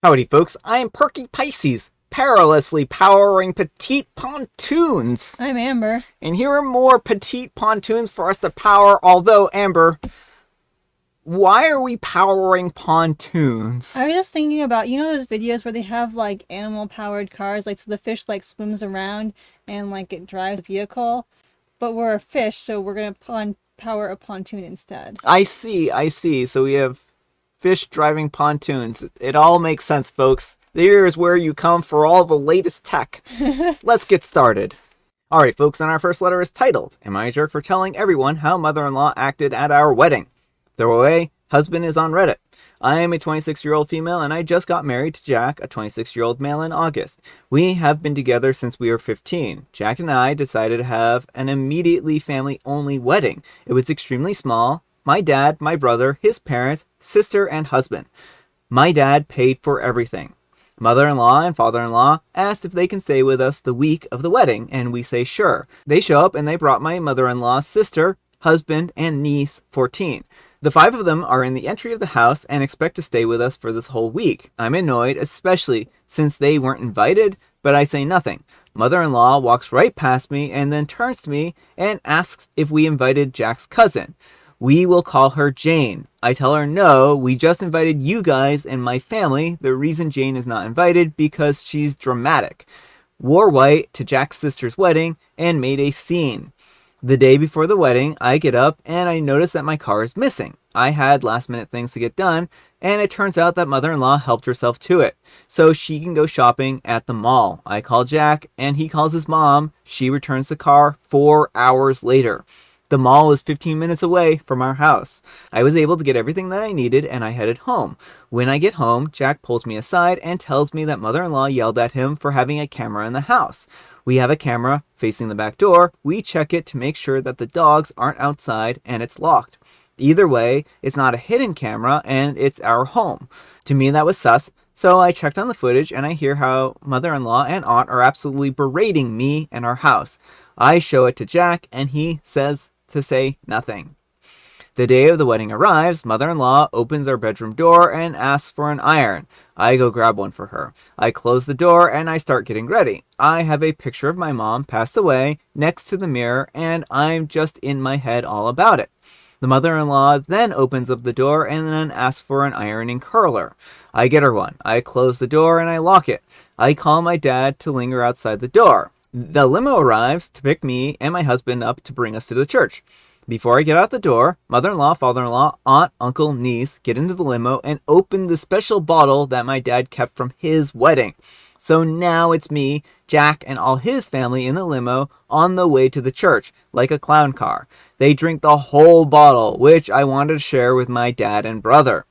Howdy folks, I'm Perky Pisces, perilously powering petite pontoons. I'm Amber. And here are more petite pontoons for us to power, although, Amber, why are we powering pontoons? I was just thinking about, those videos where they have like animal powered cars, like so the fish like swims around and like it drives a vehicle, but we're a fish, so we're gonna power a pontoon instead. I see. So we have fish driving pontoons. It all makes sense, folks. Here's where you come for all the latest tech. Let's get started. Alright, folks, and our first letter is titled, Am I a Jerk for Telling Everyone How Mother-in-Law Acted at Our Wedding? Throwaway, husband is on Reddit. I am a 26-year-old female, and I just got married to Jack, a 26-year-old male, in August. We have been together since we were 15. Jack and I decided to have an immediately family-only wedding. It was extremely small. My dad, my brother, his parents, sister, and husband. My dad paid for everything. Mother-in-law and father-in-law asked if they can stay with us the week of the wedding, and we say sure. They show up, and they brought my mother-in-law's sister, husband, and niece, 14. The 5 of them are in the entry of the house and expect to stay with us for this whole week. I'm annoyed, especially since they weren't invited, but I say nothing. Mother-in-law walks right past me and then turns to me and asks if we invited Jack's cousin. We will call her Jane. I tell her no, we just invited you guys and my family. The reason Jane is not invited because she's dramatic. Wore white to Jack's sister's wedding and made a scene. The day before the wedding, I get up and I notice that my car is missing. I had last minute things to get done, and it turns out that mother-in-law helped herself to it, so she can go shopping at the mall. I call Jack, and he calls his mom. She returns the car 4 hours later. The mall is 15 minutes away from our house. I was able to get everything that I needed, and I headed home. When I get home, Jack pulls me aside and tells me that mother-in-law yelled at him for having a camera in the house. We have a camera facing the back door. We check it to make sure that the dogs aren't outside and it's locked. Either way, it's not a hidden camera and it's our home. To me, that was sus. So I checked on the footage and I hear how mother-in-law and aunt are absolutely berating me and our house. I show it to Jack and he says to say nothing. The day of the wedding arrives, mother-in-law opens our bedroom door and asks for an iron. I go grab one for her. I close the door and I start getting ready. I have a picture of my mom passed away next to the mirror and I'm just in my head all about it. The mother-in-law then opens up the door and then asks for an ironing curler. I get her one. I close the door and I lock it. I call my dad to linger outside the door. The limo arrives to pick me and my husband up to bring us to the church. Before I get out the door, mother-in-law, father-in-law, aunt, uncle, niece get into the limo and open the special bottle that my dad kept from his wedding. So now it's me, Jack, and all his family in the limo on the way to the church, like a clown car. They drink the whole bottle, which I wanted to share with my dad and brother.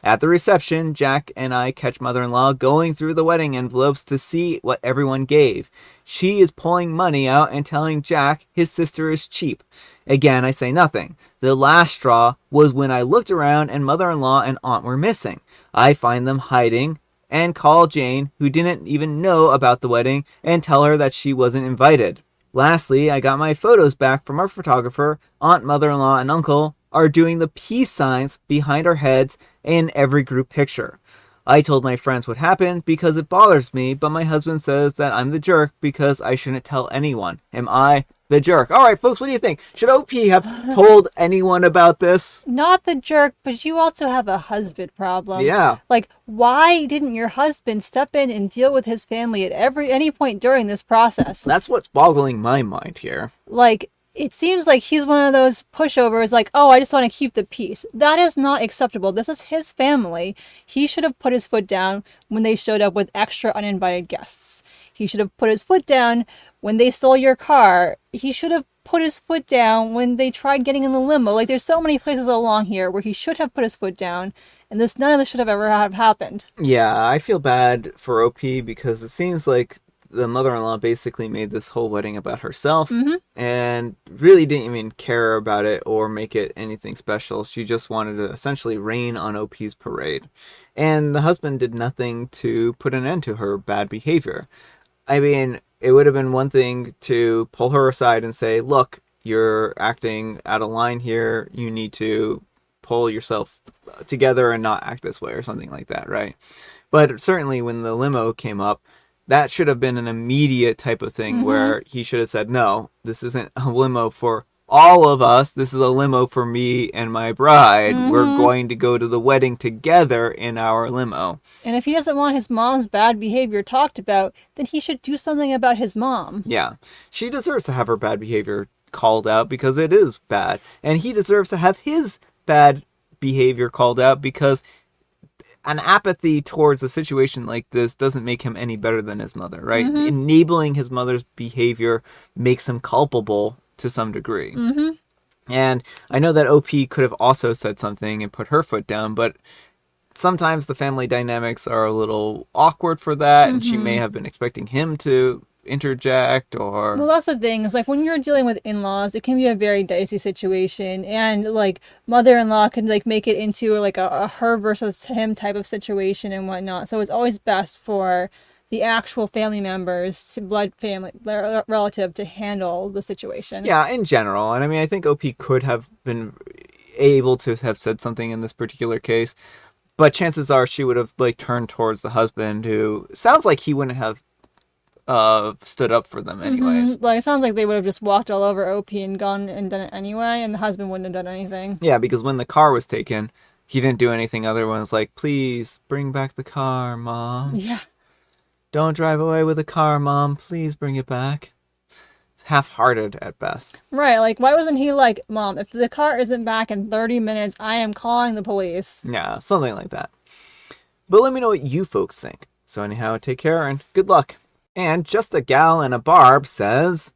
At the reception, Jack and I catch mother-in-law going through the wedding envelopes to see what everyone gave. She is pulling money out and telling Jack his sister is cheap. Again, I say nothing. The last straw was when I looked around and mother-in-law and aunt were missing. I find them hiding and call Jane, who didn't even know about the wedding, and tell her that she wasn't invited. Lastly, I got my photos back from our photographer. Aunt, mother-in-law, and uncle are doing the peace signs behind our heads in every group picture. I told my friends what happened because it bothers me, but my husband says that I'm the jerk because I shouldn't tell anyone. Am I the jerk? Alright folks, what do you think? Should OP have told anyone about this? Not the jerk, but you also have a husband problem. Yeah. Like, why didn't your husband step in and deal with his family at any point during this process? That's what's boggling my mind here. Like, it seems like he's one of those pushovers, like, oh, I just want to keep the peace. That is not acceptable. This is his family. He should have put his foot down when they showed up with extra uninvited guests. He should have put his foot down when they stole your car. He should have put his foot down when they tried getting in the limo. Like, there's so many places along here where he should have put his foot down, and none of this should have ever have happened. Yeah, I feel bad for OP because it seems like the mother-in-law basically made this whole wedding about herself and really didn't even care about it or make it anything special. She just wanted to essentially rain on OP's parade. And the husband did nothing to put an end to her bad behavior. I mean, it would have been one thing to pull her aside and say, look, you're acting out of line here. You need to pull yourself together and not act this way or something like that, right? But certainly when the limo came up, that should have been an immediate type of thing where he should have said, no, this isn't a limo for all of us. This is a limo for me and my bride. We're going to go to the wedding together in our limo. And if he doesn't want his mom's bad behavior talked about, then he should do something about his mom. Yeah. She deserves to have her bad behavior called out because it is bad. And he deserves to have his bad behavior called out because an apathy towards a situation like this doesn't make him any better than his mother, right? Enabling his mother's behavior makes him culpable to some degree. And I know that OP could have also said something and put her foot down, but sometimes the family dynamics are a little awkward for that, and she may have been expecting him to interject or... Well, that's the thing. It's like when you're dealing with in-laws, it can be a very dicey situation, and like mother-in-law can like make it into like a her versus him type of situation and whatnot. So it's always best for the actual family members, to blood family relative, to handle the situation. Yeah, in general. And I mean, I think OP could have been able to have said something in this particular case, but chances are she would have like turned towards the husband, who sounds like he wouldn't have stood up for them anyways. Like, it sounds like they would have just walked all over OP and gone and done it anyway, and the husband wouldn't have done anything. Yeah, because when the car was taken, he didn't do anything. Everyone was like, please bring back the car, Mom. Yeah. Don't drive away with the car, Mom. Please bring it back. Half-hearted at best. Right, like, why wasn't he like, Mom, if the car isn't back in 30 minutes, I am calling the police. Yeah, something like that. But let me know what you folks think. So anyhow, take care and good luck. And Just a Gal and a Barb says,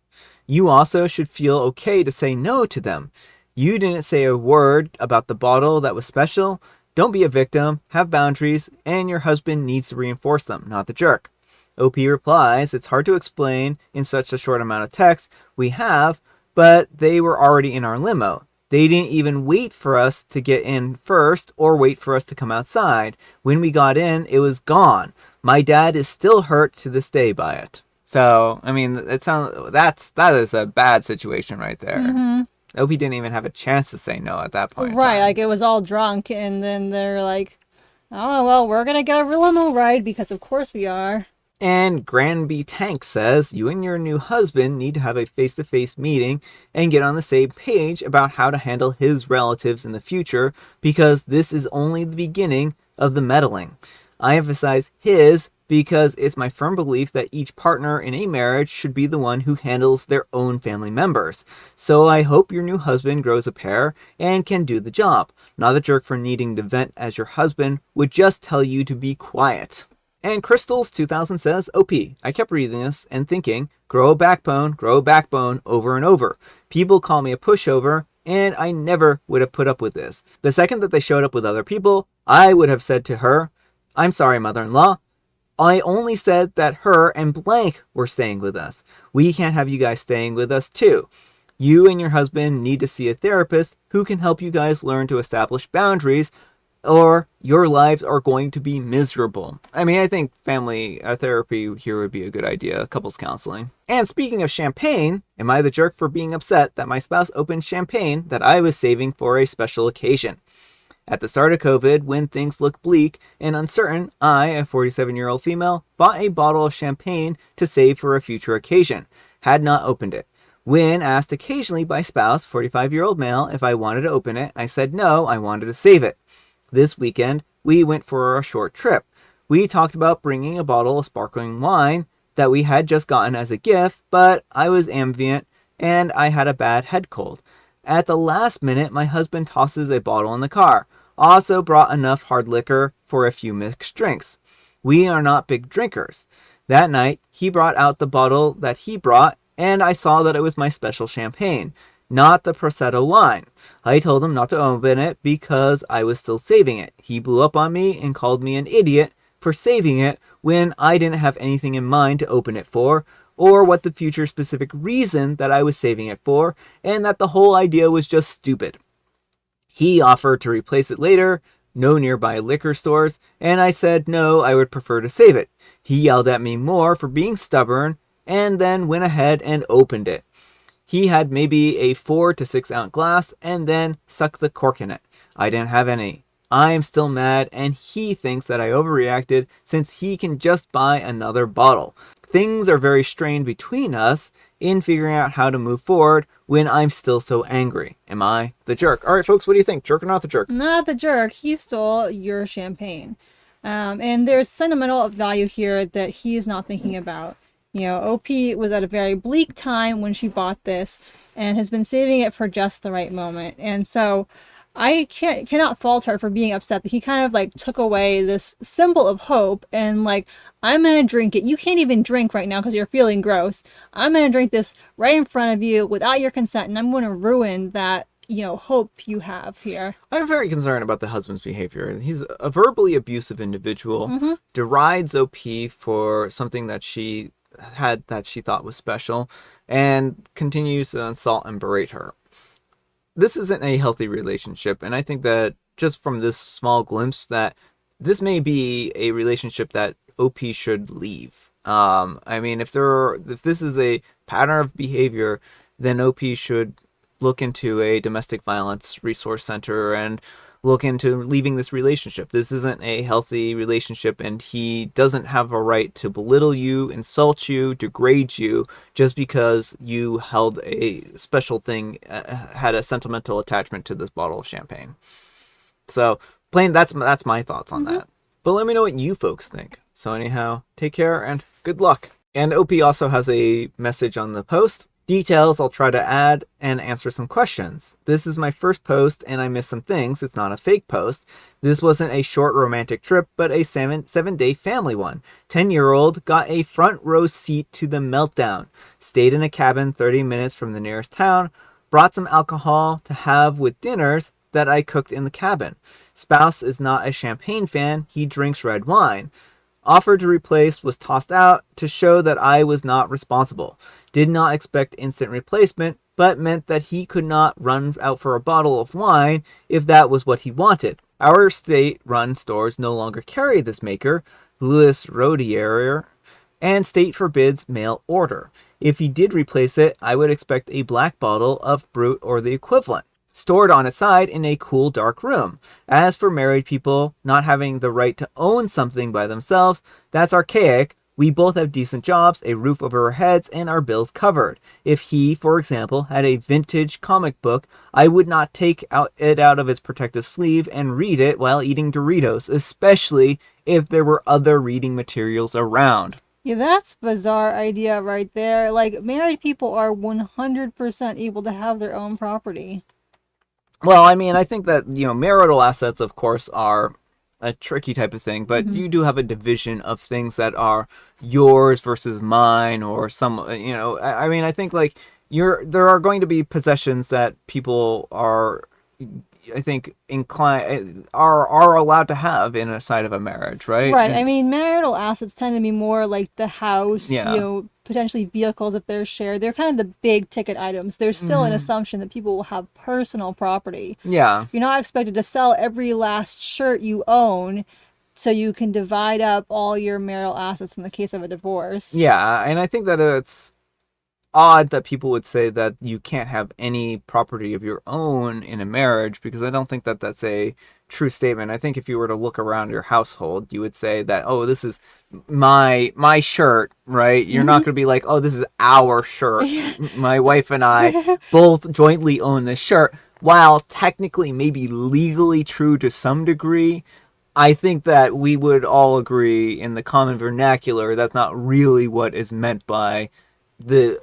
you also should feel okay to say no to them. You didn't say a word about the bottle that was special. Don't be a victim, have boundaries, and your husband needs to reinforce them, not the jerk. OP replies, it's hard to explain in such a short amount of text. We have, but they were already in our limo. They didn't even wait for us to get in first or wait for us to come outside. When we got in, it was gone. My dad is still hurt to this day by it. So, I mean, that is a bad situation right there. OP didn't even have a chance to say no at that point. Right, like it was all drunk, and then they're like, oh, well, we're gonna get a limo ride because of course we are. And Granby Tank says, you and your new husband need to have a face-to-face meeting and get on the same page about how to handle his relatives in the future, because this is only the beginning of the meddling. I emphasize his because it's my firm belief that each partner in a marriage should be the one who handles their own family members. So I hope your new husband grows a pair and can do the job. Not a jerk for needing to vent, as your husband would just tell you to be quiet. And Crystals 2000 says, OP, I kept reading this and thinking, grow a backbone over and over. People call me a pushover, and I never would have put up with this. The second that they showed up with other people, I would have said to her, I'm sorry, mother-in-law. I only said that her and blank were staying with us. We can't have you guys staying with us too. You and your husband need to see a therapist who can help you guys learn to establish boundaries, or your lives are going to be miserable. I mean, I think family therapy here would be a good idea, couples counseling. And speaking of champagne, am I the jerk for being upset that my spouse opened champagne that I was saving for a special occasion? At the start of COVID, when things looked bleak and uncertain, I, a 47-year-old female, bought a bottle of champagne to save for a future occasion. Had not opened it. When asked occasionally by spouse, 45-year-old male, if I wanted to open it, I said no, I wanted to save it. This weekend, we went for a short trip. We talked about bringing a bottle of sparkling wine that we had just gotten as a gift, but I was ambient and I had a bad head cold. At the last minute, my husband tosses a bottle in the car. Also brought enough hard liquor for a few mixed drinks. We are not big drinkers. That night, he brought out the bottle that he brought, and I saw that it was my special champagne, not the Prosecco wine. I told him not to open it because I was still saving it. He blew up on me and called me an idiot for saving it when I didn't have anything in mind to open it for, or what the future specific reason that I was saving it for, and that the whole idea was just stupid. He offered to replace it later, no nearby liquor stores, and I said no, I would prefer to save it. He yelled at me more for being stubborn, and then went ahead and opened it. He had maybe a 4 to 6 ounce glass, and then sucked the cork in it. I didn't have any. I am still mad, and he thinks that I overreacted since he can just buy another bottle. Things are very strained between us in figuring out how to move forward when I'm still so angry. Am I the jerk? All right, folks, what do you think? Jerk or not the jerk? Not the jerk. He stole your champagne. And there's sentimental value here that he's not thinking about. You know, OP was at a very bleak time when she bought this and has been saving it for just the right moment. And so I cannot fault her for being upset that he kind of like took away this symbol of hope and like, I'm gonna drink it. You can't even drink right now because you're feeling gross. I'm gonna drink this right in front of you without your consent, and I'm gonna ruin that, you know, hope you have here. I'm very concerned about the husband's behavior. He's a verbally abusive individual, derides OP for something that she had that she thought was special, and continues to insult and berate her. This isn't a healthy relationship, and I think that just from this small glimpse that this may be a relationship that OP should leave. I mean, if this is a pattern of behavior, then OP should look into a domestic violence resource center and look into leaving this relationship. This isn't a healthy relationship, and he doesn't have a right to belittle you, insult you, degrade you just because you held a special thing, had a sentimental attachment to this bottle of champagne. So, that's my thoughts on that. But let me know what you folks think. So anyhow, take care and good luck. And OP also has a message on the post. Details I'll try to add and answer some questions. This is my first post and I missed some things. It's not a fake post. This wasn't a short romantic trip, but a 7-day family one. 10-year-old got a front row seat to the meltdown. Stayed in a cabin 30 minutes from the nearest town. Brought some alcohol to have with dinners that I cooked in the cabin. Spouse is not a champagne fan. He drinks red wine. Offered to replace was tossed out to show that I was not responsible. Did not expect instant replacement, but meant that he could not run out for a bottle of wine if that was what he wanted. Our state-run stores no longer carry this maker, Louis Rodier, and state forbids mail order. If he did replace it, I would expect a black bottle of Brut or the equivalent, stored on its side in a cool, dark room. As for married people not having the right to own something by themselves, that's archaic. We both have decent jobs, a roof over our heads, and our bills covered. If he, for example, had a vintage comic book, I would not take it out of its protective sleeve and read it while eating Doritos, especially if there were other reading materials around. Yeah, that's bizarre idea right there. Like, married people are 100% able to have their own property. Well, I mean, I think that, marital assets, of course, are a tricky type of thing, but you do have a division of things that are yours versus mine, or some, I mean, I think like there are going to be possessions that people are, I think, are allowed to have in a side of a marriage, right? Right. I mean, marital assets tend to be more like the house, Yeah. Potentially vehicles if they're shared. They're kind of the big ticket items. There's still an assumption that people will have personal property. Yeah. You're not expected to sell every last shirt you own so you can divide up all your marital assets in the case of a divorce. Yeah, and I think that it's odd that people would say that you can't have any property of your own in a marriage, because I don't think that that's a true statement. I think if you were to look around your household, you would say that, oh, this is my shirt, right? You're not going to be like, oh, this is our shirt. My wife and I both jointly own this shirt. While technically maybe legally true to some degree, I think that we would all agree in the common vernacular that's not really what is meant by the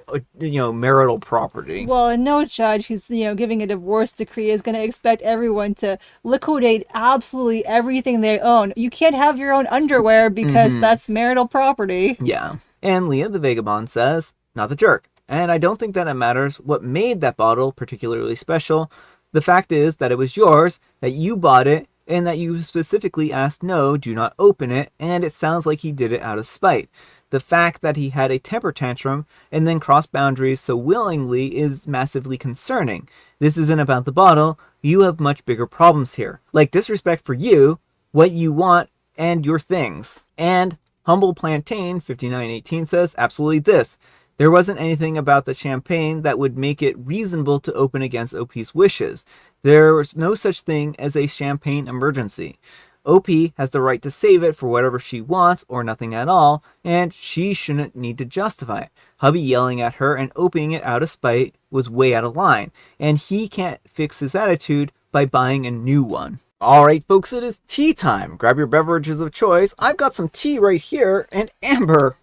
marital property. Well, and no judge who's giving a divorce decree is going to expect everyone to liquidate absolutely everything they own. You can't have your own underwear because that's marital property. Yeah. And Leah the Vagabond says, not the jerk. And I don't think that it matters what made that bottle particularly special. The fact is that it was yours, that you bought it, and that you specifically asked no, do not open it, and it sounds like he did it out of spite. The fact that he had a temper tantrum and then crossed boundaries so willingly is massively concerning. This isn't about the bottle. You have much bigger problems here, like disrespect for you, what you want, and your things. And Humble Plantain 5918 says absolutely this. There wasn't anything about the champagne that would make it reasonable to open against OP's wishes. There was no such thing as a champagne emergency. OP has the right to save it for whatever she wants or nothing at all, and she shouldn't need to justify it. Hubby yelling at her and opening it out of spite was way out of line, and he can't fix his attitude by buying a new one. Alright folks, it is tea time. Grab your beverages of choice. I've got some tea right here, and Amber,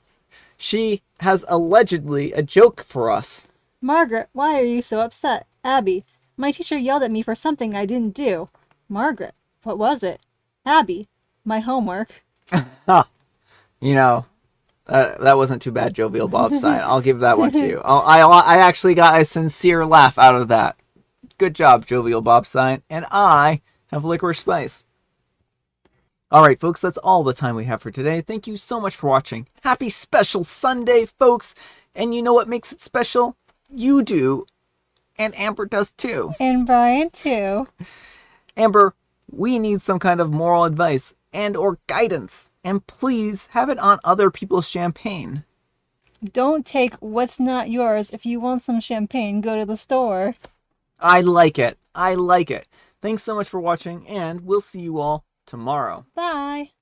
she has allegedly a joke for us. Margaret, why are you so upset? Abby, my teacher yelled at me for something I didn't do. Margaret, what was it? Abby, my homework. Ha! That wasn't too bad, Jovial Bobstein. I'll give that one to you. I actually got a sincere laugh out of that. Good job, Jovial Bobstein. And I have licorice spice. Alright, folks, that's all the time we have for today. Thank you so much for watching. Happy special Sunday, folks. And you know what makes it special? You do. And Amber does too. And Brian too. Amber, we need some kind of moral advice and or guidance. And please have it on other people's champagne. Don't take what's not yours. If you want some champagne, go to the store. I like it. I like it. Thanks so much for watching, and we'll see you all tomorrow. Bye.